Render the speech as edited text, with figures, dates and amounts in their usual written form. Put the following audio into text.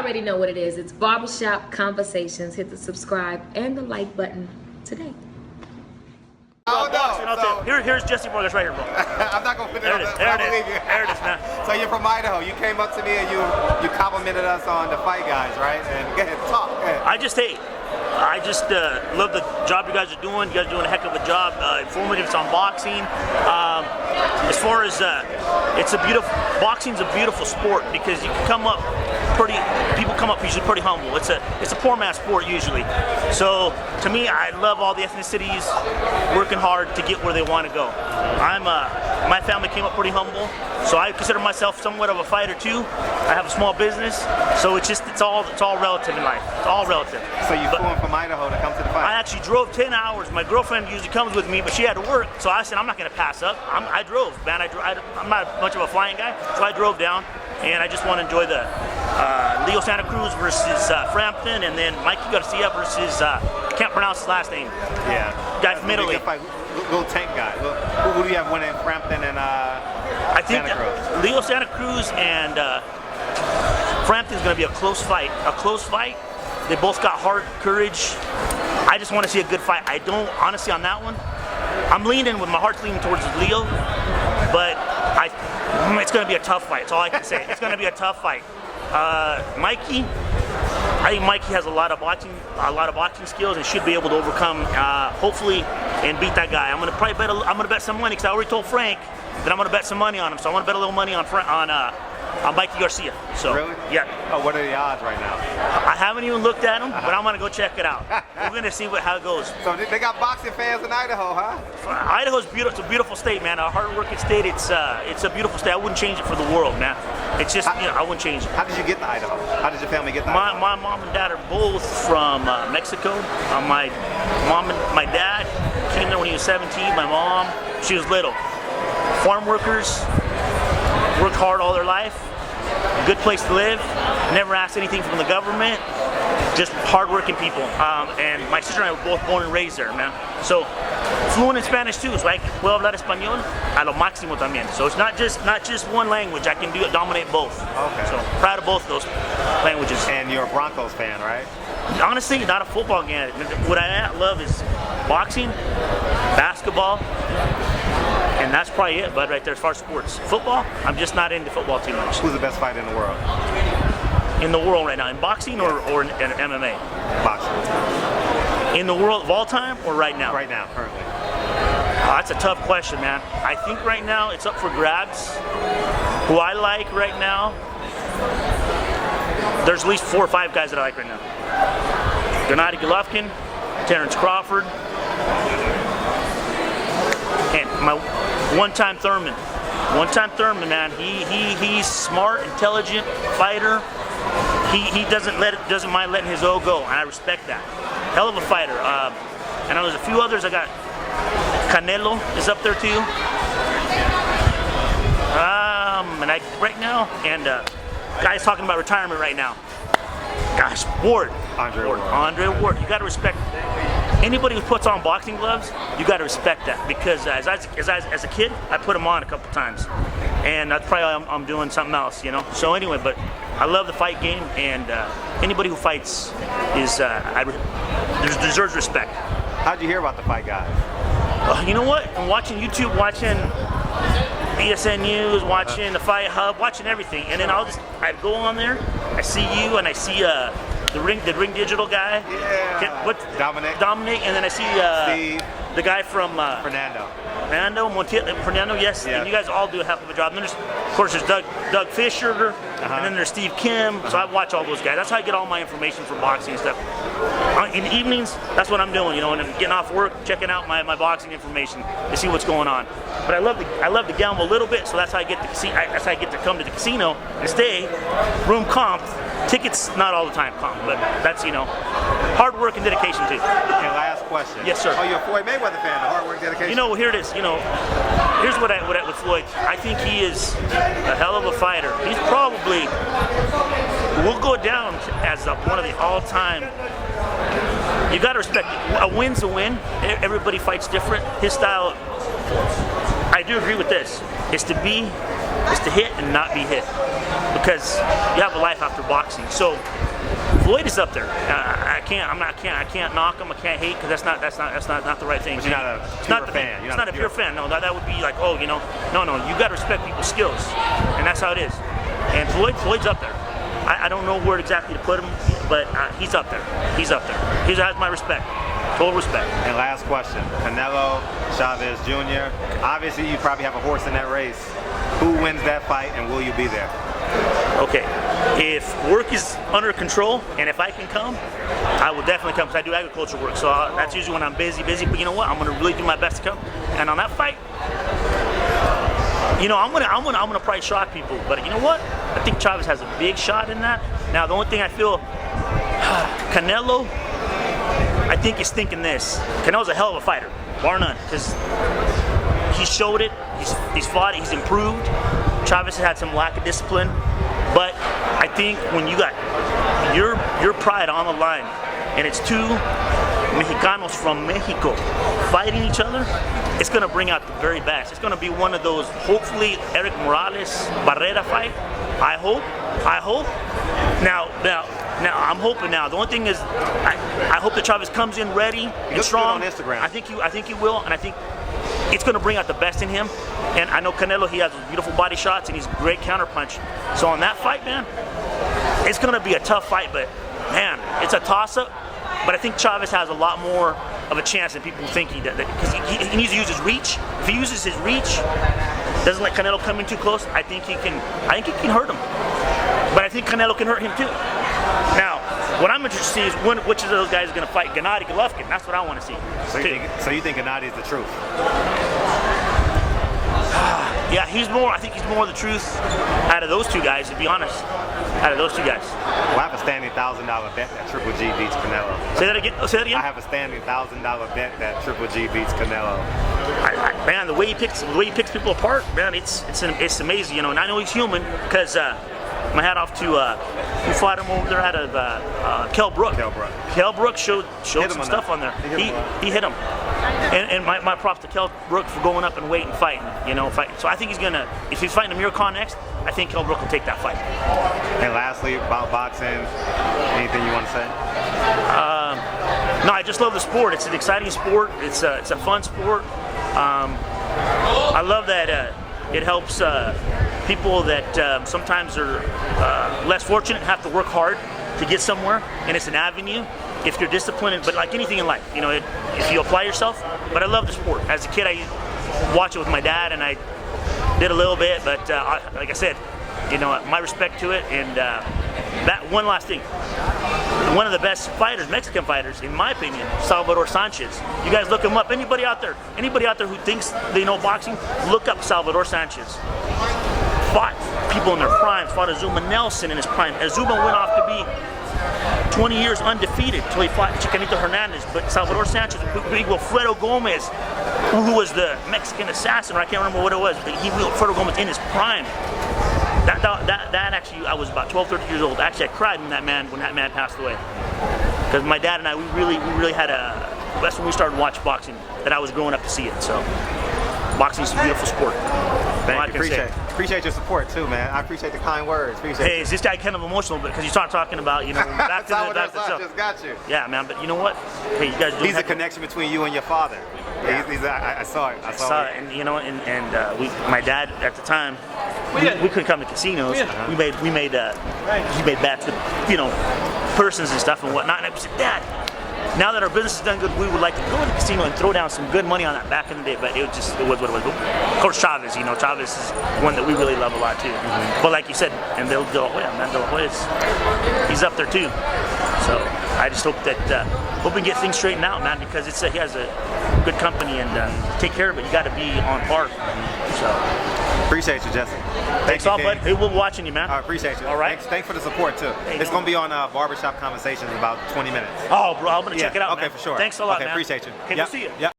already know what it is. It's Barbershop Conversations. Hit the subscribe and the like button today. Oh, no. So, here's Jesse Morgan right here, bro. I'm not going to put it on this. There it is, man. So you're from Idaho. You came up to me and you complimented us on the Fight Guys, right? And go ahead, talk. Go ahead. I just love the job you guys are doing. You guys are doing a heck of a job. Informative, it's on boxing. As far as boxing's a beautiful sport because you can come up people come up usually pretty humble. It's a poor man's sport usually. So to me, I love all the ethnicities working hard to get where they want to go. My family came up pretty humble, so I consider myself somewhat of a fighter too. I have a small business, so it's all relative in life. It's all relative. So you flew from Idaho to come to the fight? I actually drove 10 hours. My girlfriend usually comes with me, but she had to work, so I said I'm not going to pass up. I drove, man. I'm not much of a flying guy, so I drove down, and I just want to enjoy the Leo Santa Cruz versus Frampton, and then Mikey Garcia versus can't pronounce his last name. Yeah. Guy from Italy. Little tank guy. Who do you have winning Frampton and I think Santa Cruz? Leo Santa Cruz and Frampton's going to be a close fight. They both got heart, courage. I just want to see a good fight. I don't, honestly, on that one, I'm leaning with my heart's leaning towards Leo, but it's going to be a tough fight. That's all I can say. It's going to be a tough fight. Mikey, I think Mikey has a lot of boxing skills and should be able to overcome, hopefully, and beat that guy. I'm going to probably bet some money because I already told Frank that I'm going to bet some money on him. So I want to bet a little money on Mikey Garcia. So, really? Yeah. Oh, what are the odds right now? I haven't even looked at them, but I'm going to go check it out. We're going to see how it goes. So they got boxing fans in Idaho, huh? Idaho's beautiful. It's a beautiful state, man. A hard-working state. It's a beautiful state. I wouldn't change it for the world, man. It's just, I wouldn't change it. How did you get to Idaho? How did your family get to Idaho? My mom and dad are both from Mexico. My dad came there when he was 17. My mom, she was little. Farm workers, worked hard all their life. Good place to live. Never asked anything from the government. Just hard-working people. And my sister and I were both born and raised there, man. So fluent in Spanish too. So I puedo hablar español a lo máximo también. So it's not just one language. I can dominate both. Okay. So proud of both those languages. And you're a Broncos fan, right? Honestly, not a football fan. What I love is boxing, basketball. And that's probably it, bud, right there as far as sports. Football, I'm just not into football too much. Who's the best fighter in the world? In the world right now, in boxing or in MMA? Boxing. In the world of all time or right now? Right now, currently. That's a tough question, man. I think right now it's up for grabs. Who I like right now, there's at least 4 or 5 guys that I like right now. Gennady Golovkin, Terrence Crawford, and my one-time Thurman. One-time Thurman, man. He's smart, intelligent fighter. He doesn't mind letting his O go, and I respect that. Hell of a fighter. And there's a few others. I got Canelo is up there too. Right now, and guys talking about retirement right now. Gosh, Ward. Andre Ward. You got to respect anybody who puts on boxing gloves. You got to respect that because as a kid, I put them on a couple times, and that's probably I'm doing something else, you know. So anyway, but I love the fight game, and anybody who fights deserves respect. How'd you hear about the Fight Guys? You know what? I'm watching YouTube, watching BSN News, watching the Fight Hub, watching everything, and then I go on there, I see you, and I see the Ring Digital guy. Yeah. What? Dominic, and then I see Steve. The guy from Fernando, yes. Yeah. And you guys all do a hell of a job. And then of course there's Doug Fisher, and then there's Steve Kim. So I watch all those guys. That's how I get all my information from boxing and stuff. In the evenings, that's what I'm doing, you know, and I'm getting off work, checking out my boxing information to see what's going on. But I love to gamble a little bit, so that's how I get to come to the casino and stay room comp. Tickets not all the time comp, but that's, you know, hard work and dedication too. And last question. Yes, sir. Oh, you're a Floyd Mayweather fan. The hard work, dedication. You know, here it is. You know, here's what with Floyd. I think he is a hell of a fighter. He's probably will go down as one of the all-time. You got to respect it. A win's a win. Everybody fights different. His style, I do agree with this, is to be is to hit and not be hit, because you have a life after boxing. So Floyd is up there. I can't knock him. I can't hate, because that's not the right thing. But you're not a pure fan. It's not a pure fan. No, that would be like, oh, you know, no. You got to respect people's skills, and that's how it is. And Floyd's up there. I don't know where exactly to put him, but he's up there. He's up there. He has my respect. Total respect. And last question, Canelo Chavez Jr. Obviously, you probably have a horse in that race. Who wins that fight, and will you be there? Okay, if work is under control, and if I can come, I will definitely come, because I do agricultural work. So that's usually when I'm busy. But you know what? I'm gonna really do my best to come. And on that fight, you know, I'm gonna probably shock people. But you know what? I think Chavez has a big shot in that. Now, the only thing I feel, Canelo, I think he's thinking this. Canelo's a hell of a fighter, bar none, because he showed it. He's fought it. He's improved. Chavez has had some lack of discipline, but I think when you got your pride on the line, and it's two Mexicanos from Mexico fighting each other, it's going to bring out the very best. It's going to be one of those, hopefully, Eric Morales Barrera fight. I hope. Now, I'm hoping now. The only thing is, I hope that Chavez comes in ready and strong. On Instagram. I think he will, and I think it's going to bring out the best in him. And I know Canelo, he has beautiful body shots, and he's a great counterpunch. So on that fight, man, it's going to be a tough fight, but man, it's a toss-up. But I think Chavez has a lot more of a chance than people think he does, because he needs to use his reach. If he uses his reach, doesn't let Canelo come in too close, I think he can hurt him. But I think Canelo can hurt him too. Now, what I'm interested to see is which of those guys is going to fight Gennady Golovkin. That's what I want to see. So you think Gennady is the truth? Yeah, I think he's more the truth out of those two guys, to be honest. Out of those two guys. Well, I have a standing $1,000 bet that Triple G beats Canelo. Say that again? I have a standing $1,000 bet that Triple G beats Canelo. Man, the way he picks people apart, man, it's amazing, you know. And I know he's human, because my hat off to who fought him over there out of Kell Brook. Kell Brook showed some stuff on there. He hit him. And my props to Kell Brook for going up and waiting and fighting, you know. So I think if he's fighting Amir Khan next, I think Kell Brook will take that fight. And lastly, about boxing, anything you want to say? No, I just love the sport. It's an exciting sport. It's a fun sport. I love that it helps people that sometimes are less fortunate, have to work hard to get somewhere, and it's an avenue if you're disciplined. But like anything in life, you know, if you apply yourself. But I love the sport. As a kid, I watched it with my dad, and I did a little bit. But like I said, you know, my respect to it. And that one last thing. One of the best fighters, Mexican fighters, in my opinion, Salvador Sanchez. You guys look him up. Anybody out there who thinks they know boxing, look up Salvador Sanchez. Fought people in their prime, fought Azuma Nelson in his prime. Azuma went off to be 20 years undefeated until he fought Chicanito Hernandez. But Salvador Sanchez beat Wilfredo Gomez, who was the Mexican assassin, or I can't remember what it was, but he beat Wilfredo Gomez in his prime. That actually, I was about 12, 13 years old. Actually, I cried when that man passed away. Because my dad and I, we really had that's when we started watching boxing, that I was growing up to see it. So, boxing is a beautiful sport. Thank you, appreciate your support too, man. I appreciate the kind words. Hey, is this guy kind of emotional because you start talking about, you know, back to the just got you. Yeah, man, but you know what? Hey, you guys do. He's a connection between you and your father. Yeah. I saw it. I saw it. And you know, my dad at the time, we couldn't come to casinos. We made he made bets with, you know, persons and stuff and whatnot. And I said, Dad, now that our business has done good, we would like to go to the casino and throw down some good money on that back in the day. But it was what it was. Of course, Chavez, you know, Chavez is one that we really love a lot too. Mm-hmm. But like you said, and De La Hoya, he's up there too. So I just hope that we can get things straightened out, man, because he has a good company, and take care of it. You got to be on par. So appreciate you, Jesse. Thanks all, bud. Hey, we'll be watching you, man. I appreciate you. All right. Thanks for the support too. Hey, it's gonna be on Barbershop Conversations in about 20 minutes. Oh, bro, I'm gonna check it out. Okay, man. for sure. Thanks a lot, okay, man. Appreciate you. Okay, we'll see you. Yep.